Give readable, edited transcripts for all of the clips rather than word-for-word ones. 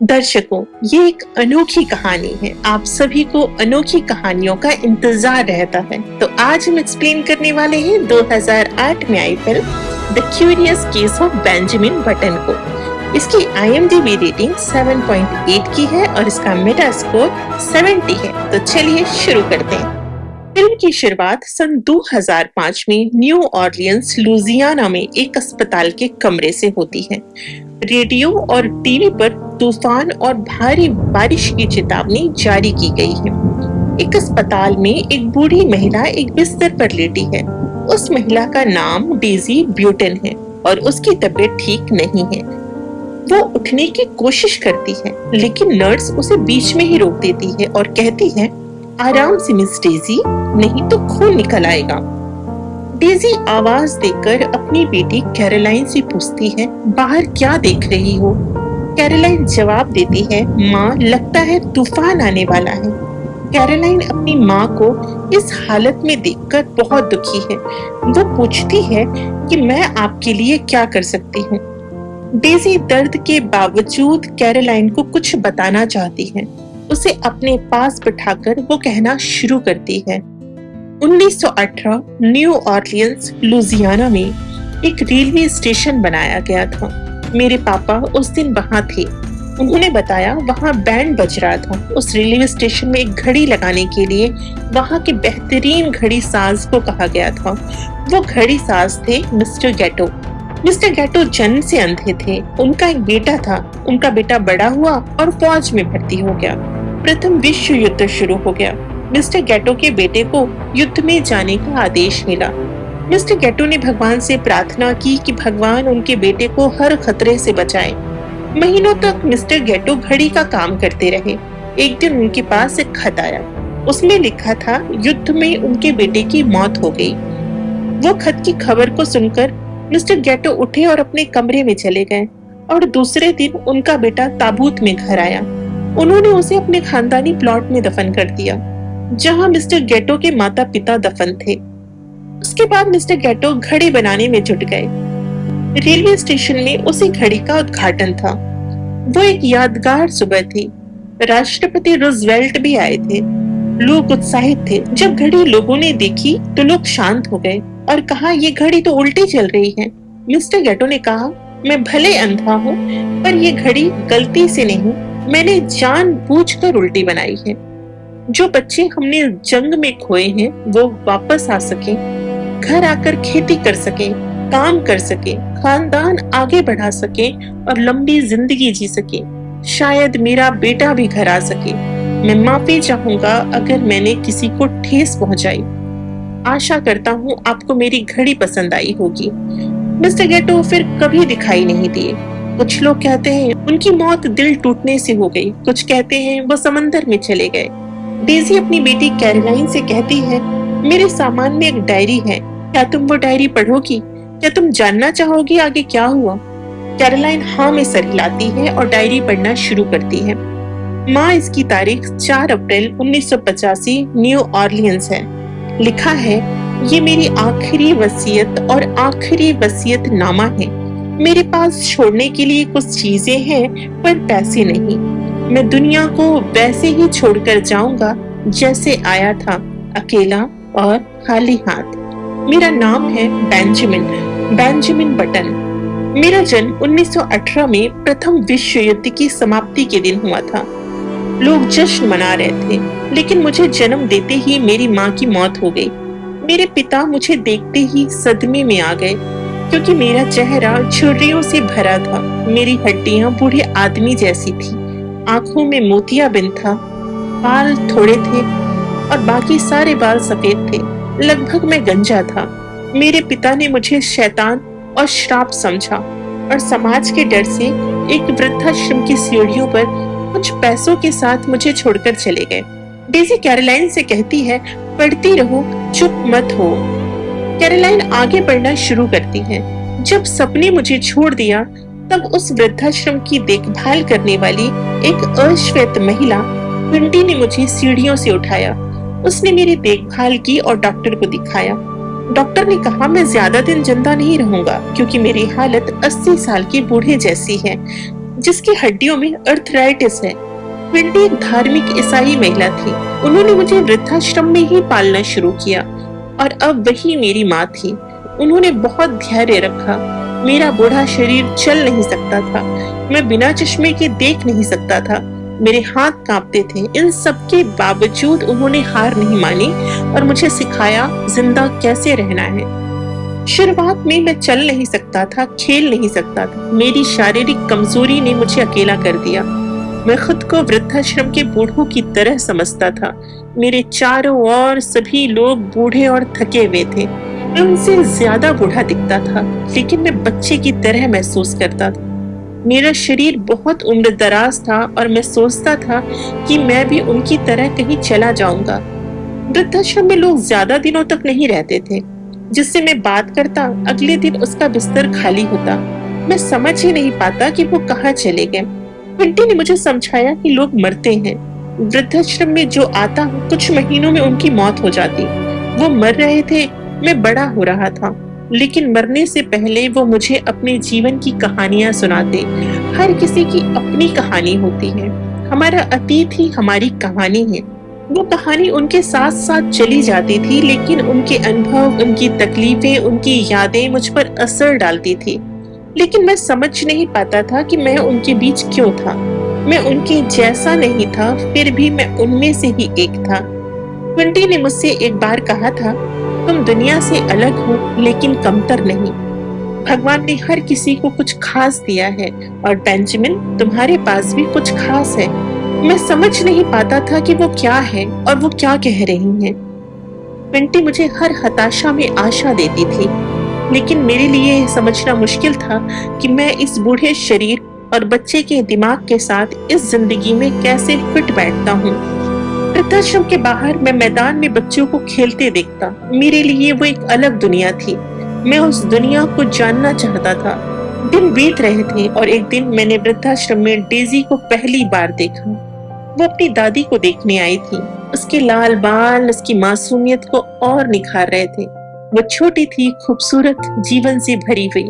दर्शकों, ये एक अनोखी कहानी है। आप सभी को अनोखी कहानियों का इंतजार रहता है, तो आज हम एक्सप्लेन करने वाले हैं 2008 में आई film the curious case of Benjamin Button को। इसकी IMDb रेटिंग 7.8 की है और इसका मेटा स्कोर 70 है। तो चलिए शुरू करते हैं। फिल्म की शुरुआत सन 2005 में न्यू ऑरलियंस लुजियाना में एक अस्पताल के कमरे से होती है। रेडियो और टीवी पर तूफान और भारी बारिश की चेतावनी जारी की गई है। एक अस्पताल में एक बूढ़ी महिला एक बिस्तर पर लेटी है। उस महिला का नाम डेजी ब्यूटन है और उसकी तबीयत ठीक नहीं है। वो उठने की कोशिश करती है, लेकिन नर्स उसे बीच में ही रोक देती है और कहती है, आराम से मिस डेजी, नहीं तो खून निकल आएगा। डेजी आवाज देकर अपनी बेटी कैरोलाइन से पूछती है, बाहर क्या देख रही हो? कैरोलाइन जवाब देती है, माँ, लगता है तूफान आने वाला है। कैरोलाइन अपनी माँ को इस हालत में देखकर बहुत दुखी है। वो पूछती है कि मैं आपके लिए क्या कर सकती हूँ। डेजी दर्द के बावजूद कैरोलाइन को कुछ बताना चाहती है। उसे अपने पास बिठाकर वो कहना शुरू करती है, 1918 न्यू ऑरलियंस लुजियाना में एक रेलवे स्टेशन बनाया गया था। मेरे पापा उस दिन वहां थे। उन्होंने बताया वहां बैंड बज रहा था। उस रेलवे स्टेशन में एक घड़ी लगाने के लिए वहां के बेहतरीन घड़ी साज को कहा गया था। वो घड़ी साज थे मिस्टर गेटो। मिस्टर गेटो जन्म से अंधे थे। उनका एक बेटा था। उनका बेटा बड़ा हुआ और फौज में भर्ती हो गया। प्रथम विश्व युद्ध शुरू हो गया। मिस्टर गेटो के बेटे को युद्ध में जाने का आदेश मिला। मिस्टर गेटो ने भगवान से प्रार्थना की कि भगवान उनके बेटे को हर खतरे से बचाए। महीनों तक मिस्टर गेटो घड़ी का काम करते रहे। एक दिन उनके पास एक खत आया। उसमें लिखा था, युद्ध में उनके बेटे की मौत हो गई। वो खत की खबर को सुनकर मिस्टर गेटो उठे और अपने कमरे में चले गए और दूसरे दिन उनका बेटा ताबूत में घर आया। उन्होंने उसे अपने खानदानी प्लॉट में दफन कर दिया, जहां मिस्टर गेटो के माता पिता दफन थे। उसके बाद मिस्टर गेटो घड़ी बनाने में जुट गए। रेलवे स्टेशन में उसी घड़ी का उद्घाटन था। वो एक यादगार सुबह थी। राष्ट्रपति रूजवेल्ट भी आए थे। लोग उत्साहित थे। जब घड़ी लोगों ने देखी तो लोग शांत हो गए और कहा, ये घड़ी तो उल्टी चल रही है। मिस्टर गेटो ने कहा, मैं भले अंधा हूँ, पर ये घड़ी गलती से नहीं, मैंने जानबूझकर उल्टी बनाई है। जो बच्चे हमने जंग में खोए हैं वो वापस आ सके, घर आकर खेती कर सके, काम कर सके, खानदान आगे बढ़ा सके और लंबी जिंदगी जी सके। शायद मेरा बेटा भी घर आ सके। मैं माफी चाहूंगा अगर मैंने किसी को ठेस पहुंचाई। आशा करता हूँ आपको मेरी घड़ी पसंद आई होगी। मिस्टर गेटो फिर कभी दिखाई नहीं दिए। कुछ लोग कहते हैं उनकी मौत दिल टूटने से हो गई। कुछ कहते हैं वो समंदर में चले गए। डेजी अपनी बेटी कैरोलाइन से कहती है, मेरे सामान में एक डायरी है, क्या तुम वो डायरी पढ़ोगी? क्या तुम जानना चाहोगी आगे क्या हुआ? कैरोलाइन हाँ में सर हिलाती है और डायरी पढ़ना शुरू करती है। माँ, इसकी तारीख 4 अप्रैल 1985 न्यू ऑरलियंस है। लिखा है, ये मेरी आखिरी वसीयत और आखिरी वसीयत नामा है। मेरे पास छोड़ने के लिए कुछ चीजें हैं, पर पैसे नहीं। मैं दुनिया को वैसे ही छोड़कर जाऊंगा जैसे आया था, अकेला और खाली हाथ। मेरा नाम है बेंजामिन बटन। मेरा जन्म 1918 में प्रथम विश्व युद्ध की समाप्ति के दिन हुआ था। लोग जश्न मना रहे थे, लेकिन मुझे जन्म देते ही मेरी माँ की मौत हो गई। मेरे पिता मुझे देखते ही सदमे में आ गए, क्योंकि मेरा चेहरा झुर्रियों से भरा था। मेरी हड्डियां बूढ़े आदमी जैसी थी। आंखों में मोतियाबिंद था। बाल थोड़े थे और बाकी सारे बाल सफेद थे। लगभग मैं गंजा था। मेरे पिता ने मुझे शैतान और श्राप समझा और समाज के डर से एक वृद्धाश्रम की सीढ़ियों पर कुछ पैसों के साथ मुझे छोड़कर चले गए। डेजी कैरोलाइन से कहती है, पढ़ती रहो, चुप मत हो। कैरोलाइन आगे पढ़ना शुरू करती है। जब सपने मुझे छोड़ दिया, तब उस वृद्धाश्रम की देखभाल करने वाली एक अश्वेत महिला पिंटी ने मुझे सीढ़ियों से उठाया। उसने मेरी देखभाल की और डॉक्टर को दिखाया। डॉक्टर ने कहा, मैं ज्यादा दिन जिंदा नहीं रहूंगा, क्योंकि मेरी हालत 80 साल के बूढ़े जैसी है। जिसकी हड्डियों में अर्थराइटिस है। विंडी एक धार्मिक ईसाई महिला थी। उन्होंने मुझे वृद्धाश्रम में ही पालना शुरू किया और अब वही मेरी माँ थी। उन्होंने बहुत धैर्य रखा। मेरा बूढ़ा शरीर चल नहीं सकता था, मैं बिना चश्मे के देख नहीं सकता था, मेरे हाथ कांपते थे। इन सब के बावजूद उन्होंने हार नहीं मानी और मुझे सिखाया जिंदा कैसे रहना है। शुरुआत में मैं चल नहीं सकता था, खेल नहीं सकता था। मेरी शारीरिक कमजोरी ने मुझे अकेला कर दिया। मैं खुद को वृद्धाश्रम के बूढ़ों की तरह समझता था। मेरे चारों ओर सभी लोग बूढ़े और थके हुए थे। मैं उनसे ज्यादा बूढ़ा दिखता था, लेकिन मैं बच्चे की तरह महसूस करता था। मेरा शरीर बहुत उम्रदराज था और मैं सोचता था कि मैं भी उनकी तरह कहीं चला जाऊंगा। वृद्धाश्रम में लोग ज्यादा दिनों तक नहीं रहते थे। जिससे मैं बात करता, अगले दिन उसका बिस्तर खाली होता। मैं समझ ही नहीं पाता कि वो कहाँ चले गए। विंटी ने मुझे समझाया कि लोग मरते हैं। वृद्धाश्रम में जो आता, कुछ महीनों में उनकी मौत हो जाती। वो मर रहे थे, मैं बड़ा हो रहा था, लेकिन मरने से पहले वो मुझे अपने जीवन की कहानियां सुनाते। हर किसी की अपनी कहानी होती है। हमारा अतीत ही हमारी कहानी है। वो कहानी उनके साथ साथ चली जाती थी, लेकिन उनके अनुभव, उनकी तकलीफें, उनकी यादें मुझ पर असर डालती थी। लेकिन मैं समझ नहीं पाता था कि मैं उनके बीच क्यों था। मैं उनके जैसा नहीं था, फिर भी मैं उनमें से ही एक था। विंटी ने मुझसे एक बार कहा था, तुम दुनिया से अलग हो लेकिन कमतर नहीं। भगवान ने हर किसी को कुछ खास दिया है और बेंजामिन, तुम्हारे पास भी कुछ खास है। मैं समझ नहीं पाता था कि वो क्या है और वो क्या कह रही हैं। विंटी मुझे हर हताशा में आशा देती थी, लेकिन मेरे लिए यह समझना मुश्किल था कि मैं इस बूढ़े शरीर और बच्चे के दिमाग के साथ इस जिंदगी में कैसे फिट बैठता हूँ। वृद्धाश्रम के बाहर मैं मैदान में बच्चों को खेलते देखता। मेरे लिए वो एक अलग दुनिया थी। मैं उस दुनिया को जानना चाहता था। दिन बीत रहे थे और एक दिन मैंने वृद्धाश्रम में डेजी को पहली बार देखा। वो अपनी दादी को देखने आई थी। उसके लाल बाल उसकी मासूमियत को और निखार रहे थे। वो छोटी थी, खूबसूरत, जीवन से भरी हुई।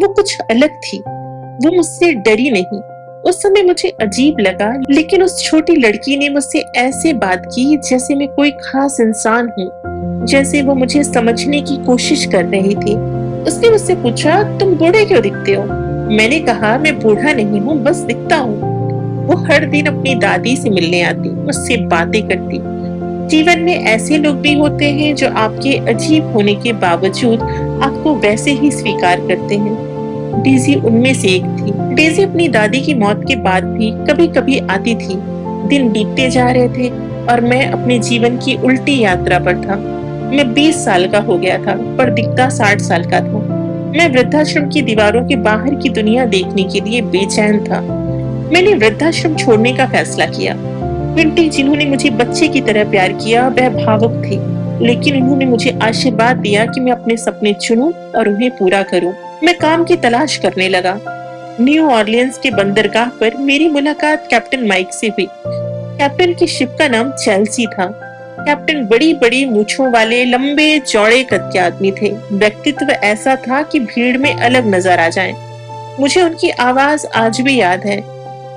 वो कुछ अलग थी। वो मुझसे डरी नहीं। उस समय मुझे अजीब लगा, लेकिन उस छोटी लड़की ने मुझसे ऐसे बात की जैसे मैं कोई खास इंसान हूँ, जैसे वो मुझे समझने की कोशिश कर रही थी। उसने मुझसे पूछा, तुम बूढ़े क्यों दिखते हो? मैंने कहा, मैं बूढ़ा नहीं हूँ, बस दिखता हूँ। वो हर दिन अपनी दादी से मिलने आती, उससे बातें करती। जीवन में ऐसे लोग भी होते हैं जो आपके अजीब होने के बावजूद आपको वैसे ही स्वीकार करते हैं। डेजी उनमें से एक थी। डेजी अपनी दादी की मौत के बाद भी कभी कभी आती थी। दिन बीतते जा रहे थे और मैं अपने जीवन की उल्टी यात्रा पर था। मैं 20 साल का हो गया था, पर दिखता 60 साल का था। मैं वृद्धाश्रम की दीवारों के बाहर की दुनिया देखने के लिए बेचैन था। मैंने वृद्धाश्रम छोड़ने का फैसला किया। विंटी, जिन्होंने मुझे बच्चे की तरह प्यार किया, वह भावुक थी, लेकिन उन्होंने मुझे आशीर्वाद दिया कि मैं अपने सपने चुनूं और उन्हें पूरा करूं। मैं काम की तलाश करने लगा। न्यू ऑरलियंस के बंदरगाह पर मेरी मुलाकात कैप्टन माइक से हुई। कैप्टन की शिप का नाम चेल्सी था। कैप्टन बड़ी बड़ी मूछों वाले, लंबे चौड़े कद के आदमी थे। व्यक्तित्व ऐसा था कि भीड़ में अलग नजर आ जाएं। मुझे उनकी आवाज आज भी याद है।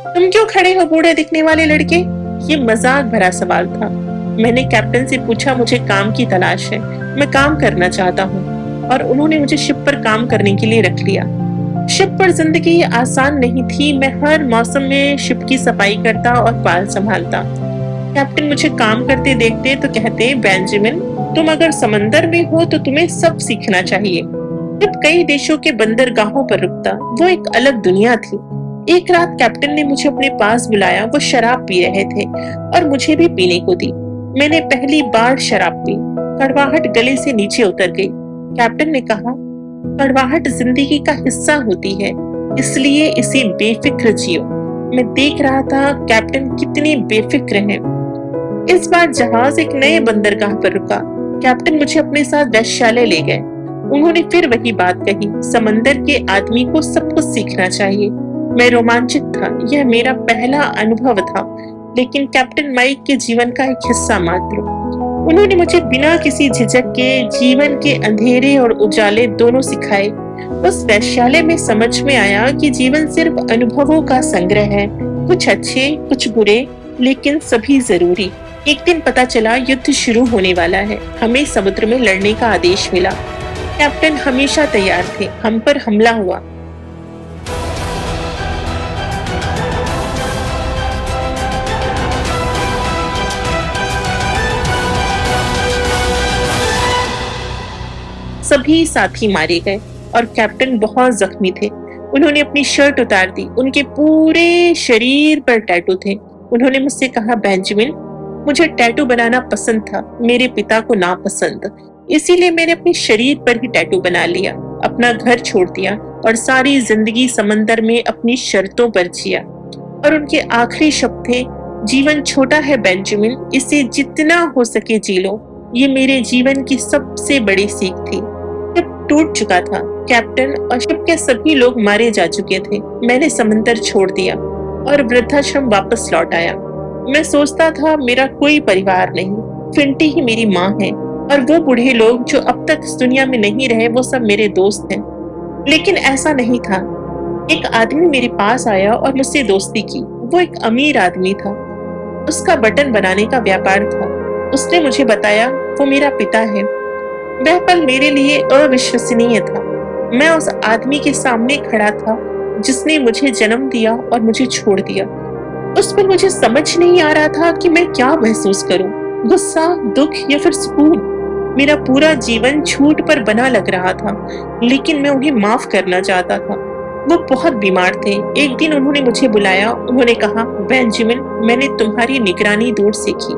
तुम क्यों खड़े हो बूढ़े दिखने वाले लड़के? ये मजाक भरा सवाल था। मैंने कैप्टन से पूछा, मुझे काम की तलाश है, मैं काम करना चाहता हूँ, और उन्होंने मुझे शिप पर काम करने के लिए रख लिया। शिप पर जिंदगी आसान नहीं थी। मैं हर मौसम में शिप की सफाई करता और पाल संभालता। कैप्टन मुझे काम करते देखते तो कहते, बेंजामिन, तुम अगर समंदर में हो तो तुम्हें सब सीखना चाहिए। जब कई देशों के बंदरगाहों पर रुकता, वो एक अलग दुनिया थी। एक रात कैप्टन ने मुझे अपने पास बुलाया। वो शराब पी रहे थे और मुझे भी पीने को दी। मैंने पहली बार शराब पी। कड़वाहट गले से नीचे उतर गई। कैप्टन ने कहा, कड़वाहट जिंदगी का हिस्सा होती है, इसलिए इसे बेफिक्र जियो। मैं देख रहा था कैप्टन कितने बेफिक्र हैं। इस बार जहाज एक नए बंदरगाह पर रुका। कैप्टन मुझे अपने साथ वेश्यालय ले गए। उन्होंने फिर वही बात कही, समंदर के आदमी को सब कुछ सीखना चाहिए। मैं रोमांचित था। यह मेरा पहला अनुभव था, लेकिन कैप्टन माइक के जीवन का एक हिस्सा मात्र। उन्होंने मुझे बिना किसी झिझक के जीवन के अंधेरे और उजाले दोनों सिखाए। उस वैश्यालय में समझ में आया कि जीवन सिर्फ अनुभवों का संग्रह है, कुछ अच्छे, कुछ बुरे, लेकिन सभी जरूरी। एक दिन पता चला युद्ध शुरू होने वाला है। हमें समुद्र में लड़ने का आदेश मिला। कैप्टन हमेशा तैयार थे। हम पर हमला हुआ। सभी साथी मारे गए और कैप्टन बहुत जख्मी थे। उन्होंने अपनी शर्ट उतार दी। उनके पूरे शरीर पर टैटू थे। उन्होंने मुझसे कहा, बेंजामिन, मुझे टैटू बनाना पसंद था, मेरे पिता को नापसंद, इसीलिए मैंने अपने शरीर पर ही टैटू बना लिया, अपना घर छोड़ दिया और सारी जिंदगी समंदर में अपनी शर्तों पर जिया। और उनके आखिरी शब्द थे, जीवन छोटा है बेंजामिन, इसे जितना हो सके जी लो। ये मेरे जीवन की सबसे बड़ी सीख थी। शिप टूट चुका था। कैप्टन और शिप के सभी लोग मारे जा चुके थे। मैंने समंदर छोड़ दिया और वृद्धाश्रम वापस लौट आया। मैं सोचता था मेरा कोई परिवार नहीं, फिंटी ही मेरी माँ है और वो बूढ़े लोग जो अब तक इस दुनिया में नहीं रहे वो सब मेरे दोस्त हैं। लेकिन ऐसा नहीं था। एक आदमी मेरे पास आया और मुझसे दोस्ती की। वो एक अमीर आदमी था। उसका बटन बनाने का व्यापार था। उसने मुझे बताया वो मेरा पिता है। वह पल मेरे लिए अविश्वसनीय था। मैं उस आदमी के सामने खड़ा था जिसने मुझे जन्म दिया और मुझे छोड़ दिया। उस पर मुझे समझ नहीं आ रहा था कि मैं क्या महसूस करूं, गुस्सा, दुख या फिर सुकून। मेरा पूरा जीवन झूठ पर बना लग रहा था, लेकिन मैं उन्हें माफ करना चाहता था। वो बहुत बीमार थे। एक दिन उन्होंने मुझे बुलाया। उन्होंने कहा, बेंजामिन, मैंने तुम्हारी निगरानी दूर से की,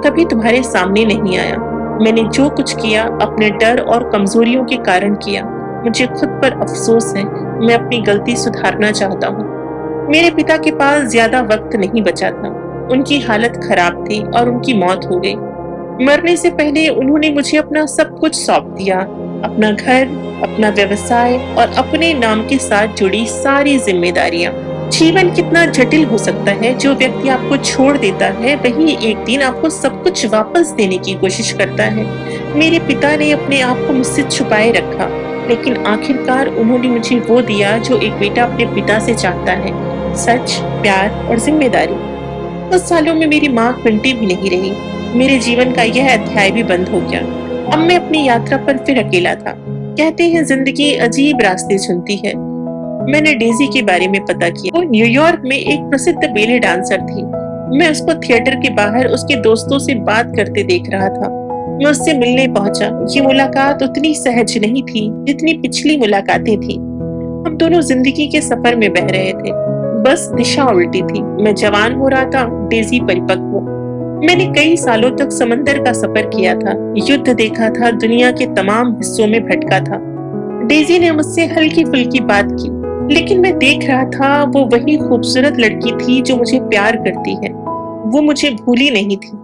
कभी तुम्हारे सामने नहीं आया। मैंने जो कुछ किया अपने डर और कमजोरियों के कारण किया। मुझे खुद पर अफसोस है। मैं अपनी गलती सुधारना चाहता हूँ। मेरे पिता के पास ज्यादा वक्त नहीं बचा था। उनकी हालत खराब थी और उनकी मौत हो गई। मरने से पहले उन्होंने मुझे अपना सब कुछ सौंप दिया, अपना घर, अपना व्यवसाय और अपने नाम के साथ जुड़ी सारी जिम्मेदारियां। जीवन कितना जटिल हो सकता है। जो व्यक्ति आपको छोड़ देता है वही एक दिन आपको सब कुछ वापस देने की कोशिश करता है। मेरे पिता ने अपने आप को मुझसे छुपाए रखा, लेकिन आखिरकार उन्होंने मुझे वो दिया जो एक बेटा अपने पिता से चाहता है, सच, प्यार और जिम्मेदारी। कुछ सालों में मेरी माँ फिंटी भी नहीं रही। मेरे जीवन का यह अध्याय भी बंद हो गया। अब मैं अपनी यात्रा पर फिर अकेला था। कहते हैं जिंदगी अजीब रास्ते चुनती है। मैंने डेजी के बारे में पता किया। वो न्यूयॉर्क में एक प्रसिद्ध बेले डांसर थी। मैं उसको थिएटर के बाहर उसके दोस्तों से बात करते देख रहा था। मैं उससे मिलने पहुंचा। ये मुलाकात उतनी सहज नहीं थी जितनी पिछली मुलाकातें थी। हम दोनों जिंदगी के सफर में बह रहे थे, बस दिशा उल्टी थी। मैं जवान हो रहा था, डेजी परिपक्व। मैंने कई सालों तक समंदर का सफर किया था, युद्ध देखा था, दुनिया के तमाम हिस्सों में भटका था। डेजी ने मुझसे हल्की फुल्की बात की, लेकिन मैं देख रहा था वो वही खूबसूरत लड़की थी जो मुझे प्यार करती है। वो मुझे भूली नहीं थी।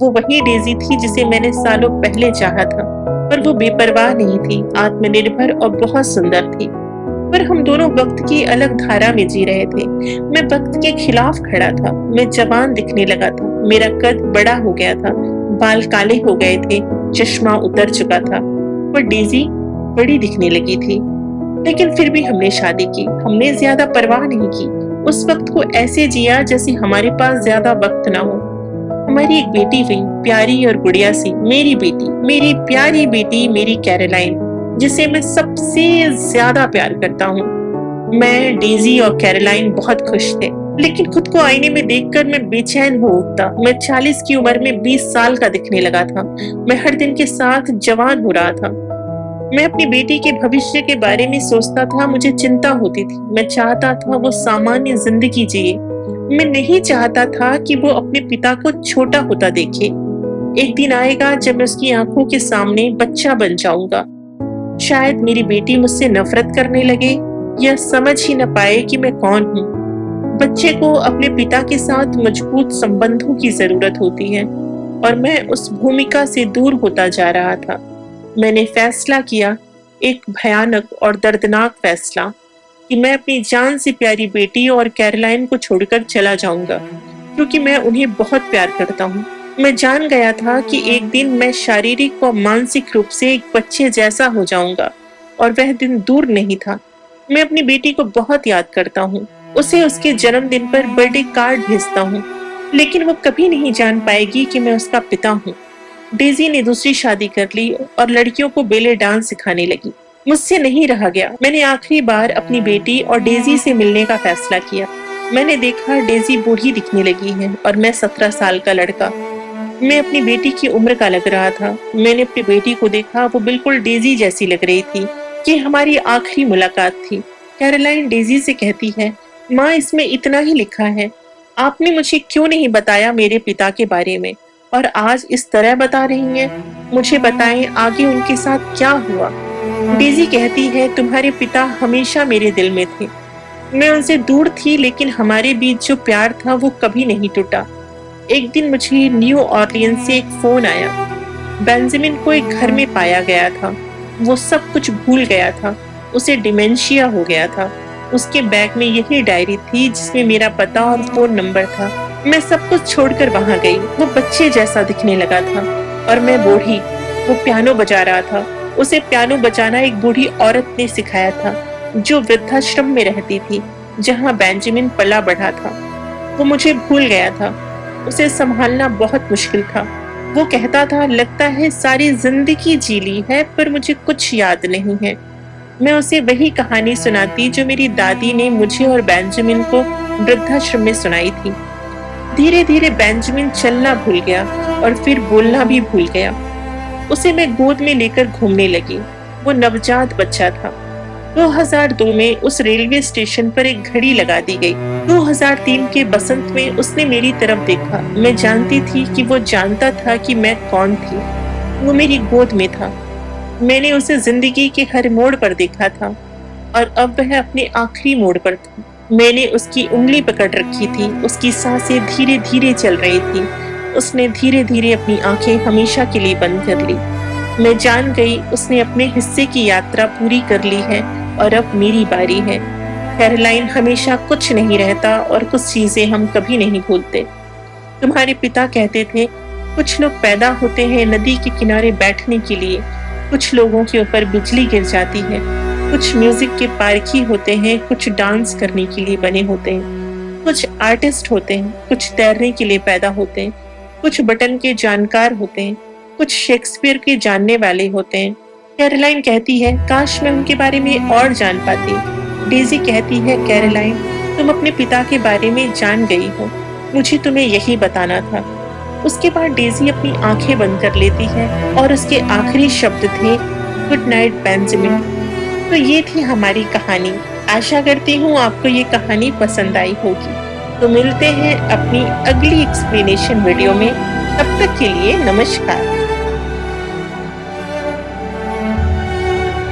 वो वही डेजी थी जिसे मैंने सालों पहले चाहा था। पर वो बेपरवाह नहीं थी, आत्मनिर्भर और बहुत सुंदर थी। पर हम दोनों वक्त की अलग धारा में जी रहे थे। मैं वक्त के खिलाफ खड़ा था। मैं जवान दिखने लगा था। मेरा कद बड़ा हो गया था, बाल काले हो गए थे, चश्मा उतर चुका था। पर डेजी बड़ी दिखने लगी थी। लेकिन फिर भी हमने शादी की। हमने ज्यादा परवाह नहीं की। उस वक्त को ऐसे जिया जैसे हमारे पास ज्यादा वक्त ना हो। हमारी एक बेटी हुई, प्यारी और गुड़िया सी। मेरी बेटी, मेरी प्यारी बेटी, मेरी कैरोलाइन, जिसे मैं सबसे ज्यादा प्यार करता हूँ। मैं, डेजी और कैरोलाइन बहुत खुश थे। लेकिन खुद को आईने में देखकर मैं बेचैन हो उठता। मैं 40 की उम्र में 20 साल का दिखने लगा था। मैं हर दिन के साथ जवान हो रहा था। मैं अपनी बेटी के भविष्य के बारे में सोचता था। मुझे चिंता होती थी। मैं चाहता था वो सामान्य जिंदगी जिए। मैं नहीं चाहता था कि वो अपने पिता को छोटा होता देखे। एक दिन आएगा जब मैं उसकी आंखों के सामने बच्चा बन जाऊंगा। शायद मेरी बेटी मुझसे नफरत करने लगे या समझ ही न पाए कि मैं कौन हूँ। बच्चे को अपने पिता के साथ मजबूत संबंधों की जरूरत होती है और मैं उस भूमिका से दूर होता जा रहा था। मैंने फैसला किया, एक भयानक और दर्दनाक फैसला, कि मैं अपनी जान से प्यारी बेटी और कैरोलाइन को छोड़कर चला जाऊंगा, क्योंकि मैं उन्हें बहुत प्यार करता हूँ। मैं जान गया था कि एक दिन मैं शारीरिक और मानसिक रूप से एक बच्चे जैसा हो जाऊंगा। और वह दिन दूर नहीं था। मैं अपनी बेटी को बहुत याद करता हूँ। उसे उसके जन्मदिन पर बर्थडे कार्ड भेजता हूँ, लेकिन वो कभी नहीं जान पाएगी कि मैं उसका पिता हूँ। डेजी ने दूसरी शादी कर ली और लड़कियों को बेले डांस सिखाने लगी। मुझसे नहीं रहा गया। मैंने आखिरी बार अपनी बेटी और डेजी से मिलने का फैसला किया। मैंने देखा डेजी बूढ़ी दिखने लगी है और मैं 17 साल का लड़का। मैं अपनी बेटी की उम्र का लग रहा था। मैंने अपनी बेटी को देखा, वो बिल्कुल डेजी जैसी लग रही थी। ये हमारी आखिरी मुलाकात थी। कैरोलाइन डेजी से कहती है, माँ इसमें इतना ही लिखा है, आपने मुझे क्यों नहीं बताया मेरे पिता के बारे में, और आज इस तरह बता रही हैं। मुझे बताएं आगे उनके साथ क्या हुआ। डेजी कहती है, तुम्हारे पिता हमेशा मेरे दिल में थे। मैं उनसे दूर थी, लेकिन हमारे बीच जो प्यार था वो कभी नहीं टूटा। एक दिन मुझे न्यू ऑरलियंस से एक फोन आया। बेंजामिन को एक घर में पाया गया था। वो सब कुछ भूल गया था। उसे डिमेंशिया हो गया था। उसके बैग में यही डायरी थी जिसमें मेरा पता और फोन नंबर था। मैं सब कुछ छोड़कर वहां गई। वो बच्चे जैसा दिखने लगा था और मैं बूढ़ी। वो पियानो बजा रहा था। उसे पियानो बजाना एक बूढ़ी औरत ने सिखाया था, जो वृद्धाश्रम में रहती थी, जहां बेंजामिन पला बढ़ा था। वो मुझे भूल गया था। उसे संभालना बहुत मुश्किल था। वो कहता था, लगता है सारी जिंदगी जी ली है, पर मुझे कुछ याद नहीं है। मैं उसे वही कहानी सुनाती जो मेरी दादी ने मुझे और बेंजामिन को वृद्धाश्रम में सुनाई थी। धीरे धीरे बेंजामिन चलना भूल गया और फिर बोलना भी भूल गया। उसे मैं गोद में लेकर घूमने लगी। वो नवजात बच्चा था। 2002 में उस रेलवे स्टेशन पर एक घड़ी लगा दी गई। 2003 के बसंत में उसने मेरी तरफ देखा। मैं जानती थी कि वो जानता था कि मैं कौन थी। वो मेरी गोद में था। मैंने उसे जिंदगी के हर मोड़ पर देखा था और अब वह अपने आखिरी मोड़ पर था। मैंने उसकी उंगली पकड़ रखी थी। उसकी सांसें धीरे धीरे चल रही थी। उसने धीरे धीरे अपनी आंखें हमेशा के लिए बंद कर ली। मैं जान गई उसने अपने हिस्से की यात्रा पूरी कर ली है और अब मेरी बारी है। कैरोलाइन, हमेशा कुछ नहीं रहता और कुछ चीजें हम कभी नहीं भूलते। तुम्हारे पिता कहते थे, कुछ लोग पैदा होते हैं नदी के किनारे बैठने के लिए, कुछ लोगों के ऊपर बिजली गिर जाती है, कुछ म्यूजिक के पारखी होते हैं, कुछ डांस करने के लिए बने होते हैं, कुछ आर्टिस्ट होते हैं, कुछ तैरने के लिए पैदा होते हैं, कुछ बटन के जानकार होते हैं, कुछ शेक्सपियर के जानने वाले होते हैं। कैरोलाइन कहती है, काश मैं उनके बारे में और जान पाती। डेजी कहती है, कैरोलाइन तुम अपने पिता के बारे में जान गई हो, मुझे तुम्हें यही बताना था। उसके बाद डेजी अपनी आंखें बंद कर लेती है और उसके आखिरी शब्द थे, गुड नाइट बेंजामिन। तो ये थी हमारी कहानी। आशा करती हूँ आपको ये कहानी पसंद आई होगी। तो मिलते हैं अपनी अगली एक्सप्लेनेशन वीडियो में। तब तक के लिए नमस्कार।